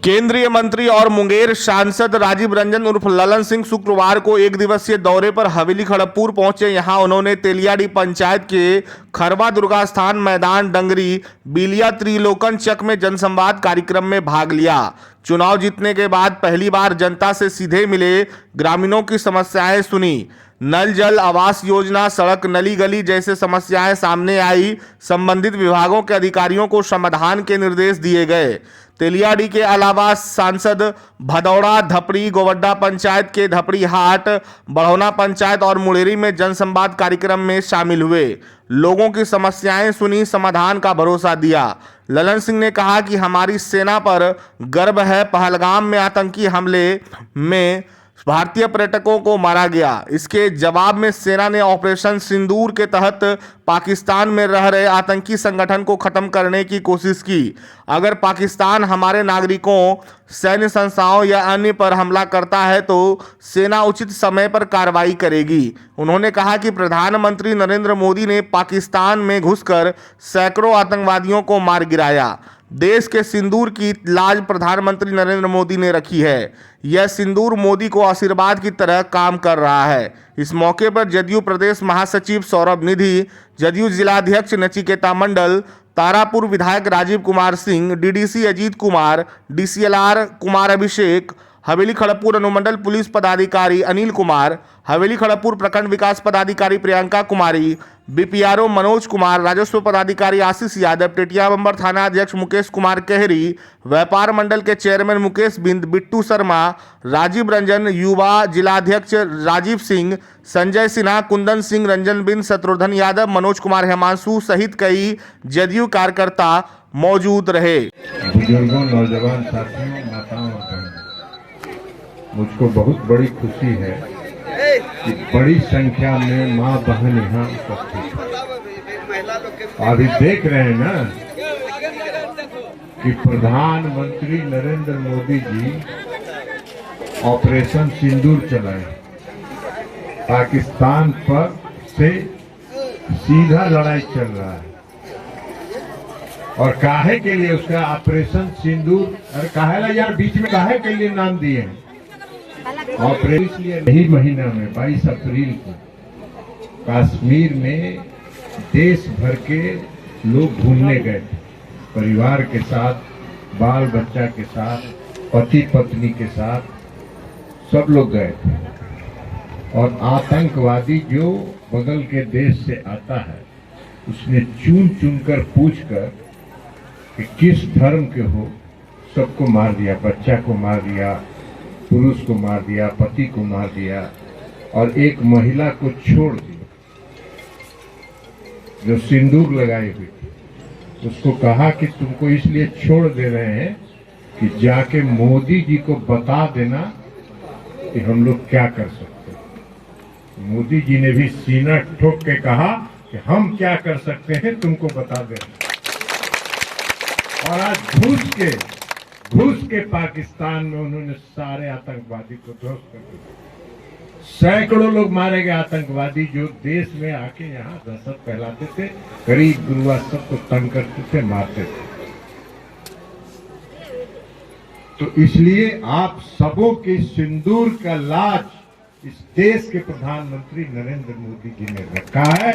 केंद्रीय मंत्री और मुंगेर सांसद राजीव रंजन उर्फ ललन सिंह शुक्रवार को एक दिवसीय दौरे पर हवेली खड़गपुर पहुंचे। यहां उन्होंने तेलियाडी पंचायत के खरवा दुर्गा स्थान मैदान डंगरी बिलिया त्रिलोकन चक में जनसंवाद कार्यक्रम में भाग लिया। चुनाव जीतने के बाद पहली बार जनता से सीधे मिले, ग्रामीणों की समस्याएं सुनी। नल जल आवास योजना, सड़क, नली गली जैसे समस्याएं सामने आई। संबंधित विभागों के अधिकारियों को समाधान के निर्देश दिए गए। तेलियाडी के अलावा सांसद भदौड़ा, धपड़ी, गोवड्डा पंचायत के धपड़ी हाट, बढ़ौना पंचायत और मुड़ेरी में जनसंवाद कार्यक्रम में शामिल हुए। लोगों की समस्याएं सुनी, समाधान का भरोसा दिया। ललन सिंह ने कहा कि हमारी सेना पर गर्व है। पहलगाम में आतंकी हमले में भारतीय पर्यटकों को मारा गया। इसके जवाब में सेना ने ऑपरेशन सिंदूर के तहत पाकिस्तान में रह रहे आतंकी संगठन को खत्म करने की कोशिश की। अगर पाकिस्तान हमारे नागरिकों, सैन्य संस्थाओं या अन्य पर हमला करता है तो सेना उचित समय पर कार्रवाई करेगी। उन्होंने कहा कि प्रधानमंत्री नरेंद्र मोदी ने पाकिस्तान में घुसकर सैकड़ों आतंकवादियों को मार गिराया। देश के सिंदूर की लाज प्रधानमंत्री नरेंद्र मोदी ने रखी है। यह सिंदूर मोदी को आशीर्वाद की तरह काम कर रहा है। इस मौके पर जदयू प्रदेश महासचिव सौरभ निधि, जदयू जिलाध्यक्ष नचिकेता मंडल, तारापुर विधायक राजीव कुमार सिंह, डीडीसी अजीत कुमार, डीसीएलआर कुमार अभिषेक, हवेली खड़गपुर अनुमंडल पुलिस पदाधिकारी अनिल कुमार, हवेली खड़गपुर प्रखंड विकास पदाधिकारी प्रियंका कुमारी, बीपीआरओ मनोज कुमार, राजस्व पदाधिकारी आशीष यादव, टेटिया बंबर थाना अध्यक्ष मुकेश कुमार केहरी, व्यापार मंडल के चेयरमैन मुकेश बिंद, बिट्टू शर्मा, राजीव रंजन, युवा जिलाध्यक्ष राजीव सिंह, संजय सिन्हा, कुंदन सिंह, रंजन बिंद, शत्रुघ्न यादव, मनोज कुमार हेमांशु सहित कई जदयू कार्यकर्ता मौजूद रहे। बुजुर्गों, नौजवान साथियों, माताओं और बहनों, मुझको बहुत बड़ी खुशी है कि बड़ी संख्या में माँ बहन यहाँ उपस्थित हैं। अभी देख रहे हैं ना कि प्रधानमंत्री नरेंद्र मोदी जी ऑपरेशन सिंदूर चलाए, पाकिस्तान पर से सीधा लड़ाई चल रहा है। और काहे के लिए उसका ऑपरेशन सिंदूर, अरे काहेला यार बीच में काहे के लिए नाम दिए हैं ऑपरेशन? इसलिए यही महीना में 22 अप्रैल को कश्मीर में देश भर के लोग घूमने गए थे, परिवार के साथ, बाल बच्चा के साथ, पति पत्नी के साथ, सब लोग गए थे। और आतंकवादी जो बगल के देश से आता है उसने चुन चुन कर पूछ कर कि किस धर्म के हो, सबको मार दिया। बच्चा को मार दिया, पुरुष को मार दिया, पति को मार दिया और एक महिला को छोड़ दिया जो सिंदूर लगाई हुई थी। उसको कहा कि तुमको इसलिए छोड़ दे रहे हैं कि जाके मोदी जी को बता देना कि हम लोग क्या कर सकते हैं। मोदी जी ने भी सीना ठोक के कहा कि हम क्या कर सकते हैं, तुमको बता देना। और आज घुस के पाकिस्तान में उन्होंने सारे आतंकवादी को ध्वस्त कर दिया। सैकड़ों लोग मारे गए आतंकवादी जो देश में आके यहाँ दहशत फैलाते थे, गरीब गुरुआ सबको तंग करते थे, मारते थे। तो इसलिए आप सबों के सिंदूर का लाज इस देश के प्रधानमंत्री नरेंद्र मोदी जी ने रखा है।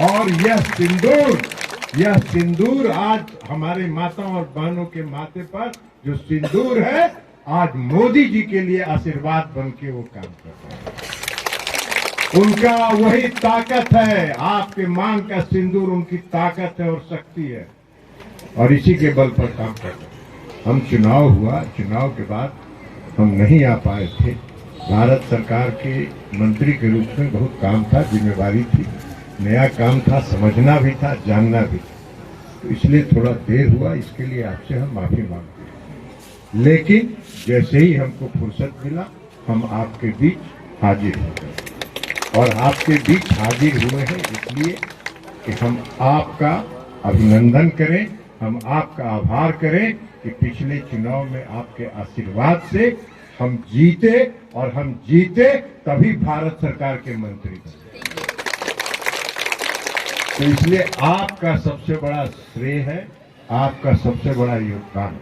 और यह सिंदूर आज हमारे माताओं और बहनों के माथे पर जो सिंदूर है, आज मोदी जी के लिए आशीर्वाद बन के वो काम कर रहे हैं। उनका वही ताकत है, आपके मांग का सिंदूर उनकी ताकत है और शक्ति है, और इसी के बल पर काम कर रहे हैं। हम चुनाव हुआ, चुनाव के बाद हम नहीं आ पाए थे। भारत सरकार के मंत्री के रूप में बहुत काम था, जिम्मेवारी थी, नया काम था, समझना भी था, जानना भी था, तो इसलिए थोड़ा देर हुआ। इसके लिए आपसे हम माफी मांगते हैं। लेकिन जैसे ही हमको फुर्सत मिला हम आपके बीच हाजिर हो गए। और आपके बीच हाजिर हुए हैं इसलिए कि हम आपका अभिनंदन करें, हम आपका आभार करें कि पिछले चुनाव में आपके आशीर्वाद से हम जीते, और हम जीते तभी भारत सरकार के मंत्री बने। तो इसलिए आपका सबसे बड़ा श्रेय है, आपका सबसे बड़ा योगदान।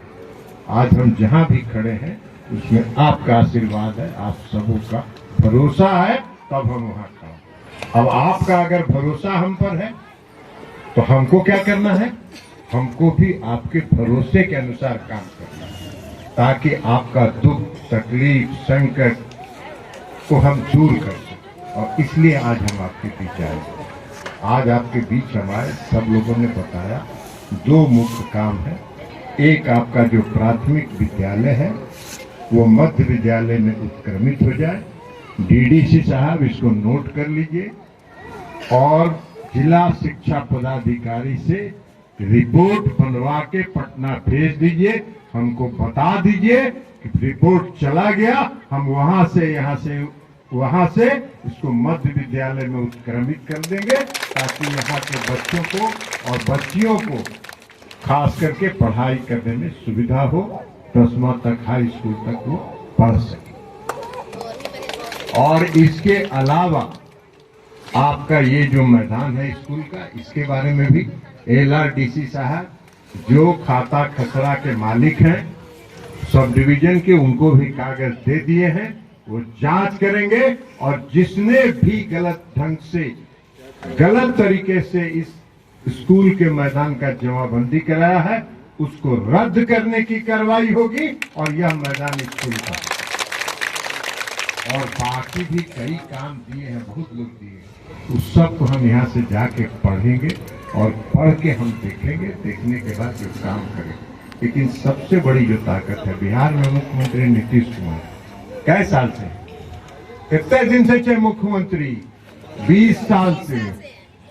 आज हम जहां भी खड़े हैं उसमें आपका आशीर्वाद है, आप सबों का भरोसा है, तब हम वहां खड़े हैं। अब आपका अगर भरोसा हम पर है तो हमको क्या करना है? हमको भी आपके भरोसे के अनुसार काम करना है, ताकि आपका दुख, तकलीफ, संकट को हम दूर कर सकें। और इसलिए आज हम आपके बीच आए। आज आपके बीच हमारे सब लोगों ने बताया 2 मुख्य काम है। एक, आपका जो प्राथमिक विद्यालय है वो मध्य विद्यालय में उत्क्रमित हो जाए। डीडीसी साहब इसको नोट कर लीजिए और जिला शिक्षा पदाधिकारी से रिपोर्ट बनवा के पटना भेज दीजिए। हमको बता दीजिए कि रिपोर्ट चला गया, हम वहां से इसको मध्य विद्यालय में उत्क्रमित कर देंगे, ताकि यहाँ के बच्चों को और बच्चियों को खास करके पढ़ाई करने में सुविधा हो, 10वां तक हाई स्कूल तक वो पढ़ सके। और इसके अलावा आपका ये जो मैदान है स्कूल का, इसके बारे में भी LRDC साहब जो खाता खसरा के मालिक हैं सब डिवीजन के, उनको भी कागज दे दिए हैं। वो जांच करेंगे और जिसने भी गलत ढंग से, गलत तरीके से इस स्कूल के मैदान का जमाबंदी कराया है उसको रद्द करने की कार्रवाई होगी और यह मैदान स्कूल का। और बाकी भी कई काम दिए हैं, बहुत लोग दिए हैं, उस सब को हम यहाँ से जाके पढ़ेंगे और पढ़ के हम देखेंगे, देखने के बाद जो काम करेंगे। लेकिन सबसे बड़ी जो ताकत है, बिहार में मुख्यमंत्री नीतीश कुमार कई साल से, कितने दिन से थे मुख्यमंत्री? 20 साल से।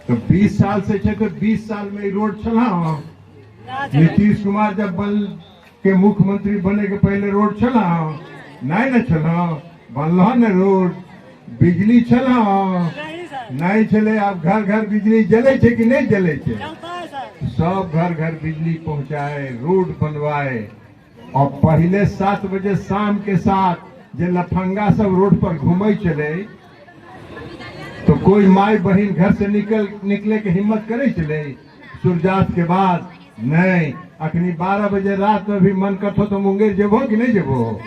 तो 20 साल से थे तो 20 साल में रोड चला। नीतीश कुमार जब बल के मुख्यमंत्री बने के पहले रोड चला नहीं न चला, बनला न रोड, बिजली चला नहीं चले। अब घर घर बिजली जले छे कि नहीं जले छे? सब घर घर बिजली पहुंचाए, रोड बनवाए। और पहले 7 बजे शाम के साथ जे लफंगा सब रोड पर घूमे चले तो कोई माई बहन घर से निकले के हिम्मत करे चले सूर्यास्त के बाद? नहीं। अखनी 12 बजे रात में भी मन करतो तो मुंगेर जेबो कि नहीं जेबो?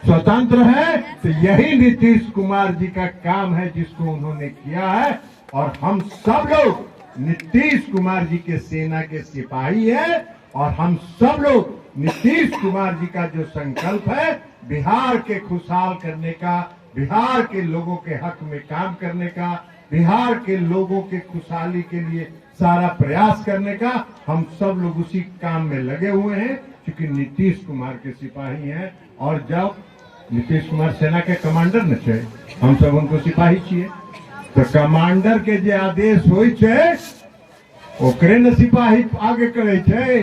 स्वतंत्र है। तो यही नीतीश कुमार जी का काम है जिसको उन्होंने किया है। और हम सब लोग नीतीश कुमार जी के सेना के सिपाही हैं और हम सब लोग नीतीश कुमार जी का जो संकल्प है बिहार के खुशहाल करने का, बिहार के लोगों के हक में काम करने का, बिहार के लोगों के खुशहाली के लिए सारा प्रयास करने का, हम सब लोग उसी काम में लगे हुए हैं क्योंकि नीतीश कुमार के सिपाही हैं। और जब नीतीश कुमार सेना के कमांडर न छे, हम सब उनको सिपाही छिए, तो कमांडर के जे आदेश होय छे ओकरे न सिपाही आगे करे छे।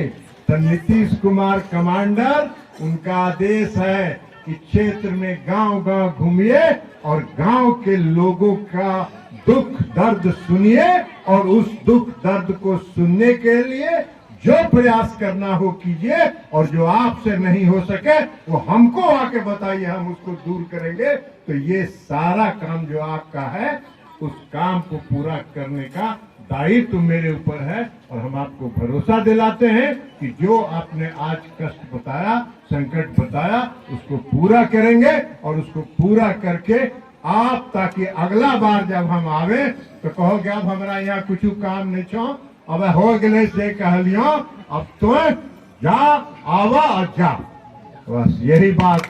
तो नीतीश कुमार कमांडर, उनका आदेश है कि क्षेत्र में गांव गांव घूमिए और गांव के लोगों का दुख दर्द सुनिए और उस दुख दर्द को सुनने के लिए जो प्रयास करना हो कीजिए और जो आपसे नहीं हो सके वो हमको आके बताइए, हम उसको दूर करेंगे। तो ये सारा काम जो आपका है उस काम को पूरा करने का दायित्व मेरे ऊपर है और हम आपको भरोसा दिलाते हैं कि जो आपने आज कष्ट बताया, संकट बताया, उसको पूरा करेंगे और उसको पूरा करके आप, ताकि अगला बार जब हम आवे तो कहो कि अब हमारा यहाँ कुछ काम नहीं छो, अब हो गए से कहलियो, अब तो जा आवा और जा। बस यही बात